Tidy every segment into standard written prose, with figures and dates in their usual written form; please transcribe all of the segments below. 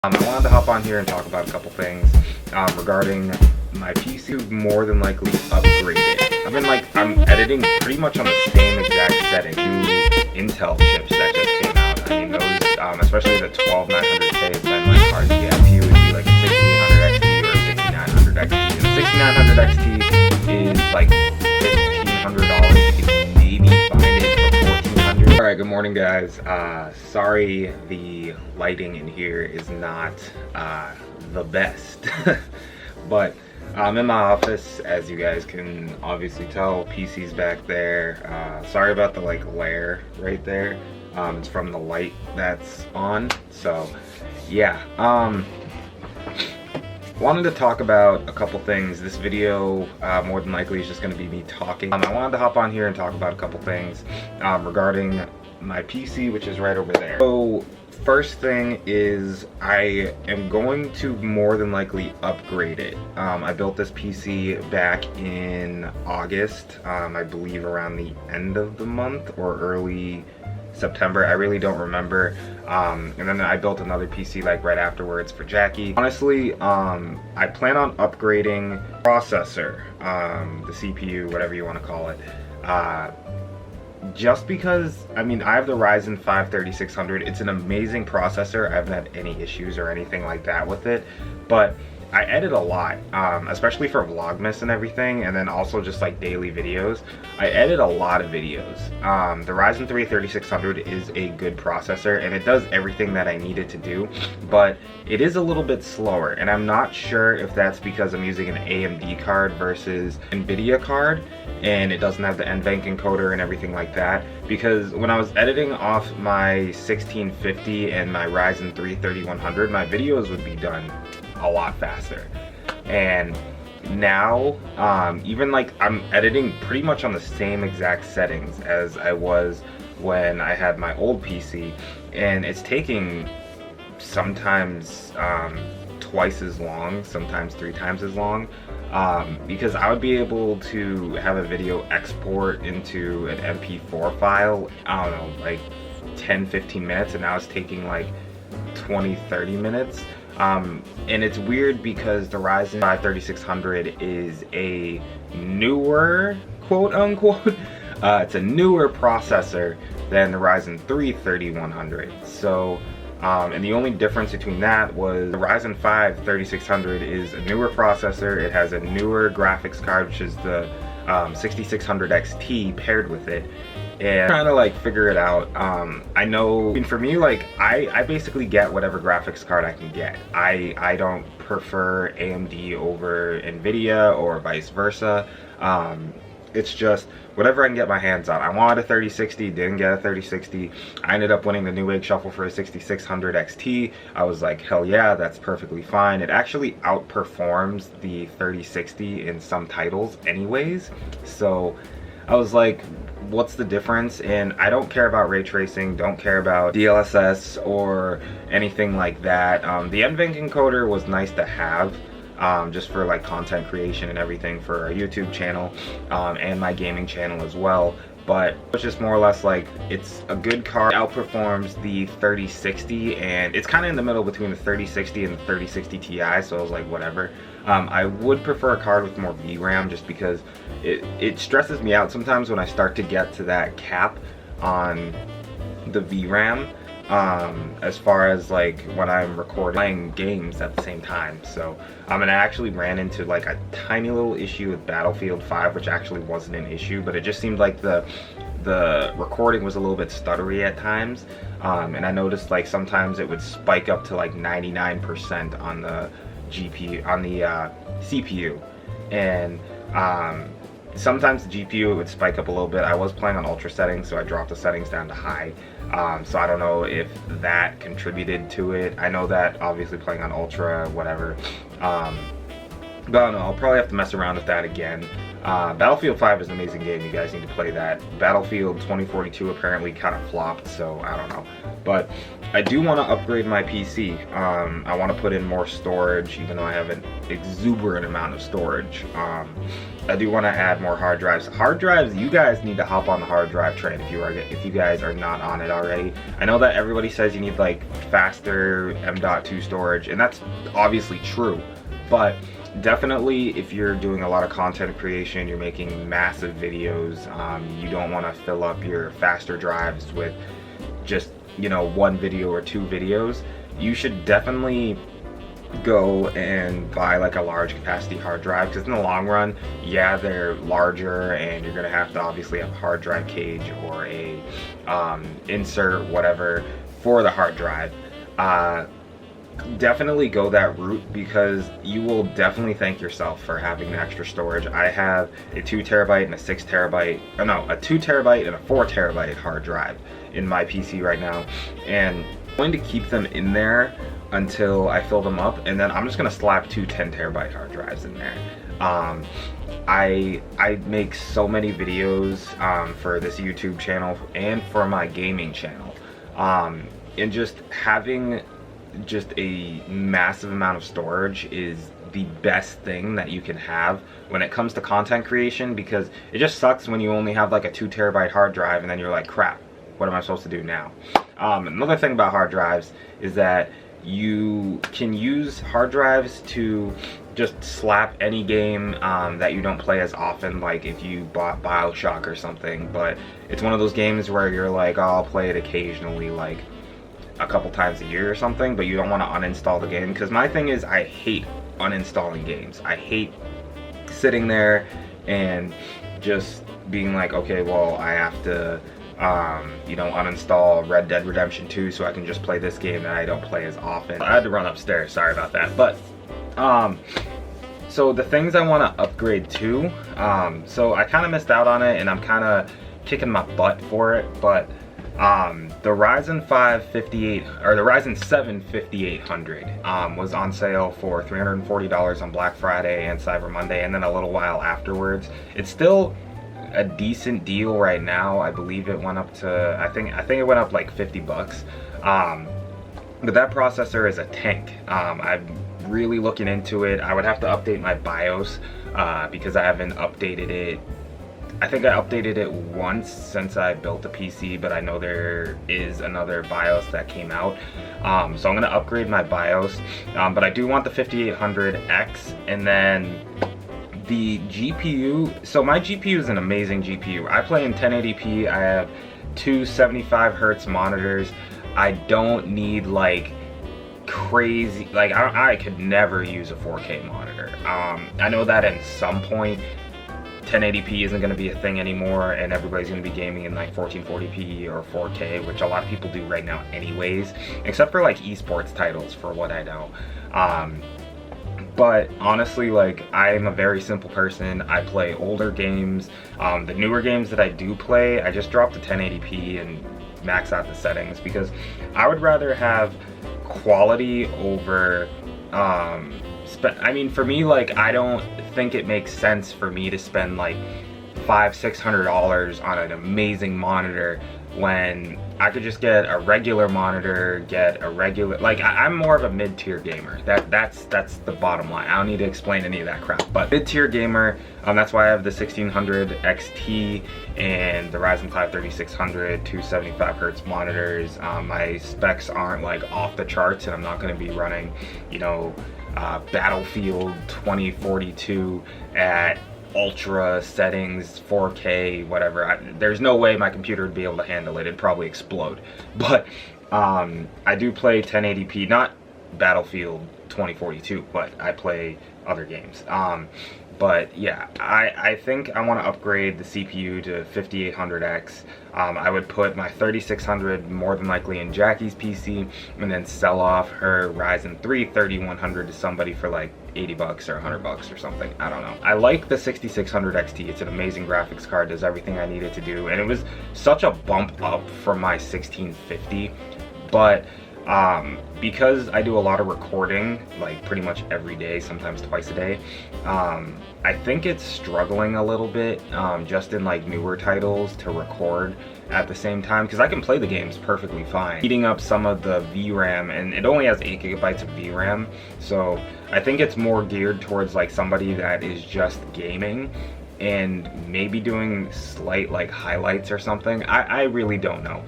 I wanted to hop on here and talk about a couple things regarding my PC. More than likely upgraded. I'm editing pretty much on the same exact setting. New Intel chips that just came out. I mean, those, especially the 12900K, has been like hard to get. CPU would be like a 6800 XT or a 6900 XT. And 6900 XT is like $1,500. You can maybe find it for $1,400. Alright, good morning guys. Sorry the lighting in here is not the best. But I'm in my office, as you guys can obviously tell. PC's back there. Sorry about the glare right there. It's from the light that's on. So yeah, wanted to talk about a couple things. This video more than likely is just going to be me talking. I wanted to hop on here and talk about a couple things regarding my PC, which is right over there. So first thing is I am going to more than likely upgrade it. I built this PC back in August, I believe around the end of the month or early September. I really don't remember. And then I built another PC right afterwards for Jackie. Honestly, I plan on upgrading processor, the CPU, whatever you want to call it. Just because, I mean, I have the Ryzen 5 3600. It's an amazing processor. I haven't had any issues or anything like that with it, but I edit a lot, especially for Vlogmas and everything, and then also just daily videos. I edit a lot of videos. The Ryzen 3 3600 is a good processor, and it does everything that I need it to do, but it is a little bit slower, and I'm not sure if that's because I'm using an AMD card versus NVIDIA card, and it doesn't have the NVENC encoder and everything like that, because when I was editing off my 1650 and my Ryzen 3 3100, my videos would be done a lot faster. And now even I'm editing pretty much on the same exact settings as I was when I had my old PC, and it's taking sometimes twice as long, sometimes 3 times as long, because I would be able to have a video export into an MP4 file, I don't know, 10-15 minutes, and now it's taking 20-30 minutes. And it's weird because the Ryzen 5 3600 is a newer, quote unquote, it's a newer processor than the Ryzen 3 3100. So, and the only difference between that was the Ryzen 5 3600 is a newer processor. It has a newer graphics card, which is the 6600 XT paired with it. And trying to figure it out. I know, for me, I basically get whatever graphics card I can get. I don't prefer AMD over NVIDIA or vice versa. It's just whatever I can get my hands on. I wanted a 3060, didn't get a 3060. I ended up winning the Newegg Shuffle for a 6600 XT. I was like, hell yeah, that's perfectly fine. It actually outperforms the 3060 in some titles anyways. So I was like, what's the difference? And I don't care about ray tracing, don't care about DLSS or anything like that. The NVENC encoder was nice to have, just for content creation and everything for our YouTube channel, and my gaming channel as well. But it's just more or less it's a good card. It outperforms the 3060, and it's kind of in the middle between the 3060 and the 3060 Ti, so I was like, whatever. I would prefer a card with more VRAM, just because it stresses me out sometimes when I start to get to that cap on the VRAM, as far as when I'm playing games at the same time. So and I actually ran into a tiny little issue with Battlefield 5, which actually wasn't an issue, but it just seemed like the recording was a little bit stuttery at times, and I noticed sometimes it would spike up to 99% on the GPU, on the CPU, and sometimes the GPU would spike up a little bit. I was playing on ultra settings, so I dropped the settings down to high. So I don't know if that contributed to it. I know that obviously playing on ultra, whatever. But I don't know, I'll probably have to mess around with that again. Battlefield 5 is an amazing game. You guys need to play that. Battlefield 2042 apparently kind of flopped, so I don't know. But I do want to upgrade my PC. I want to put in more storage, even though I have an exuberant amount of storage. I do want to add more hard drives. Hard drives, you guys need to hop on the hard drive train if you guys are not on it already. I know that everybody says you need like faster M.2 storage, and that's obviously true, but definitely if you're doing a lot of content creation, you're making massive videos, you don't want to fill up your faster drives with just, you know, one video or two videos. You should definitely go and buy like a large capacity hard drive, because in the long run, yeah, they're larger and you're gonna have to obviously have a hard drive cage or a insert, whatever, for the hard drive. Definitely go that route, because you will definitely thank yourself for having the extra storage. I have a 2 terabyte and a 6 terabyte, a 2 terabyte and a 4 terabyte hard drive in my PC right now, and I'm going to keep them in there until I fill them up, and then I'm just gonna slap 2 10 terabyte hard drives in there. I make so many videos for this YouTube channel and for my gaming channel, and just having just a massive amount of storage is the best thing that you can have when it comes to content creation, because it just sucks when you only have like a 2 terabyte hard drive and then you're like, crap, what am I supposed to do now? Another thing about hard drives is that you can use hard drives to just slap any game that you don't play as often, like if you bought BioShock or something, but it's one of those games where you're like, oh, I'll play it occasionally, like a couple times a year or something, but you don't want to uninstall the game. Because my thing is, I hate uninstalling games. I hate sitting there and just being like, okay, well, I have to you know, uninstall Red Dead Redemption 2 so I can just play this game that I don't play as often. I had to run upstairs, sorry about that. But so the things I want to upgrade to, so I kind of missed out on it and I'm kind of kicking my butt for it, but the Ryzen 5 58 or the Ryzen 7 5800 was on sale for $340 on Black Friday and Cyber Monday, and then a little while afterwards. It's still a decent deal right now. I believe it went up to, I think it went up like 50 bucks. But that processor is a tank. I'm really looking into it. I would have to update my BIOS because I haven't updated it. I think I updated it once since I built the PC, but I know there is another BIOS that came out. So I'm gonna upgrade my BIOS, but I do want the 5800X, and then the GPU. So my GPU is an amazing GPU. I play in 1080p. I have two 75 hertz monitors. I don't need like crazy, like I could never use a 4K monitor. I know that at some point 1080p isn't going to be a thing anymore, and everybody's going to be gaming in like 1440p or 4K, which a lot of people do right now anyways, except for like esports titles, for what I know. But honestly, like, I'm a very simple person. I play older games. The newer games that I do play, I just drop to 1080p and max out the settings, because I would rather have quality over I mean, for me, like, I don't think it makes sense for me to spend like $500-600 on an amazing monitor when I could just get a regular monitor, get a regular, like, I'm more of a mid-tier gamer. That's the bottom line. I don't need to explain any of that crap, but mid-tier gamer, that's why I have the 1600 XT and the Ryzen 5 3600 275 hertz monitors. My specs aren't like off the charts, and I'm not going to be running, you know, Battlefield 2042 at ultra settings, 4K, whatever. There's no way my computer would be able to handle it. It'd probably explode. But I do play 1080p, not Battlefield 2042, but I play other games. But yeah, I think I want to upgrade the CPU to 5800X. I would put my 3600 more than likely in Jackie's PC, and then sell off her Ryzen 3 3100 to somebody for like 80 bucks or 100 bucks or something. I don't know. I like the 6600 XT. It's an amazing graphics card, does everything I need it to do, and it was such a bump up from my 1650. But Because I do a lot of recording, like pretty much every day, sometimes twice a day, I think it's struggling a little bit, just in like newer titles to record at the same time, because I can play the games perfectly fine. Eating up some of the VRAM, and it only has 8 gigabytes of VRAM, so I think it's more geared towards like somebody that is just gaming and maybe doing slight like highlights or something. I really don't know.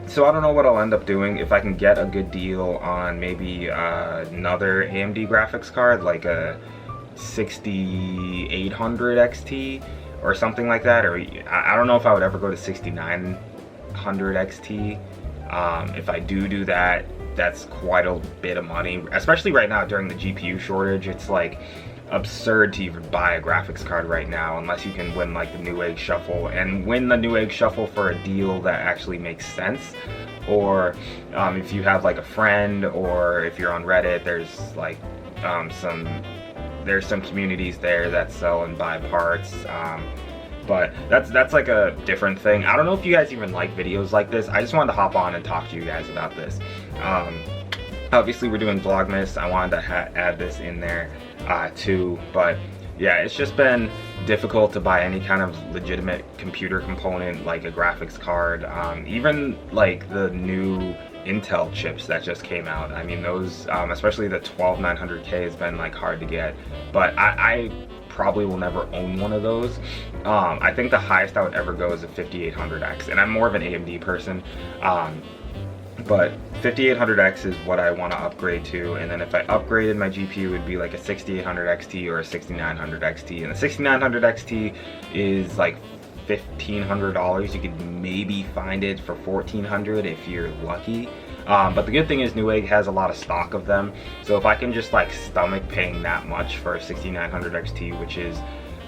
So I don't know what I'll end up doing. If I can get a good deal on maybe another AMD graphics card, like a 6800 XT or something like that, or I don't know if I would ever go to 6900 XT. If I do that, that's quite a bit of money, especially right now during the GPU shortage. It's like absurd to even buy a graphics card right now unless you can win like the Newegg Shuffle, and win the Newegg Shuffle for a deal that actually makes sense. Or if you have like a friend, or if you're on Reddit, there's like there's some communities there that sell and buy parts. But that's like a different thing. I don't know if you guys even like videos like this. I just wanted to hop on and talk to you guys about this. Obviously we're doing Vlogmas. I wanted to add this in there too, but yeah, it's just been difficult to buy any kind of legitimate computer component like a graphics card. Even like the new Intel chips that just came out, I mean those, especially the 12900K has been like hard to get, but I probably will never own one of those. I think the highest I would ever go is a 5800X, and I'm more of an AMD person. But 5800X is what I want to upgrade to, and then if I upgraded my GPU, it would be like a 6800 XT or a 6900 XT, and the 6900 XT is like $1,500. You could maybe find it for $1,400 if you're lucky. But the good thing is Newegg has a lot of stock of them, so if I can just like stomach paying that much for a 6900 XT, which is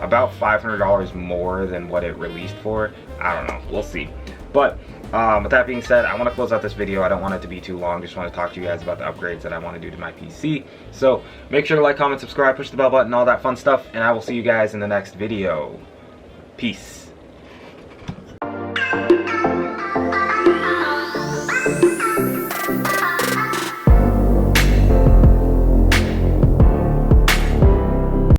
about $500 more than what it released for, I don't know, we'll see. But with that being said, I want to close out this video. I don't want it to be too long. Just want to talk to you guys about the upgrades that I want to do to my PC. So make sure to like, comment, subscribe, push the bell button, all that fun stuff, and I will see you guys in the next video. Peace.